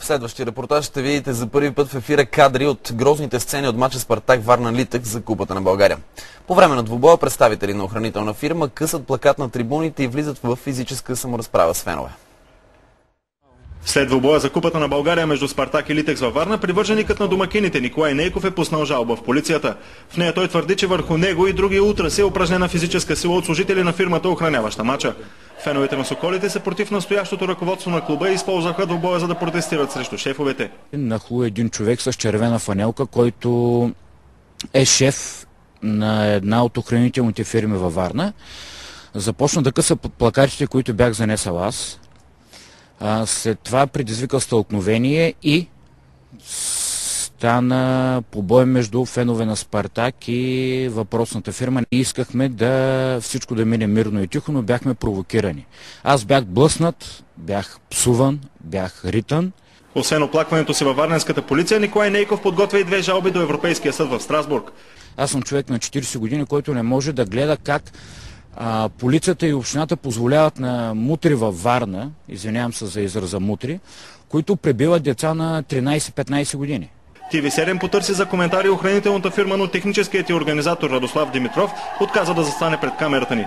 следващия репортаж ще видите за първи път в ефира кадри от грозните сцени от мача Спартак Варна-Литек за Купата на България. По време на двубоя представители на охранителна фирма късат плакат на трибуните и влизат в физическа саморазправа с фенове. След двубоя за Купата на България между Спартак и Литекс във Варна, привърженикът на домакините Николай Нейков е пуснал жалба в полицията. В нея той твърди, че върху него и други утраси е упражнена физическа сила от служители на фирмата, охраняваща мача. Феновете на Соколите са против настоящото ръководство на клуба и използваха двубоя, за да протестират срещу шефовете. Нахлу един човек с червена фанелка, който е шеф на една от охранителните фирми във Варна. Започна да къса плакатите, които бях занесъл аз. След това предизвика стълкновение и стана побой между фенове на Спартак и въпросната фирма. Ние искахме всичко да мине мирно и тихо, но бяхме провокирани. Аз бях блъснат, бях псуван, бях ритан. Освен оплакването си във варненската полиция, Николай Нейков подготвя и 2 жалби до Европейския съд в Страсбург. Аз съм човек на 40 години, който не може да гледа как полицията и общината позволяват на мутри във Варна, извинявам се за израза мутри, които пребиват деца на 13-15 години. TV7 потърси за коментари охранителната фирма, но техническият и организатор Радослав Димитров отказа да застане пред камерата ни.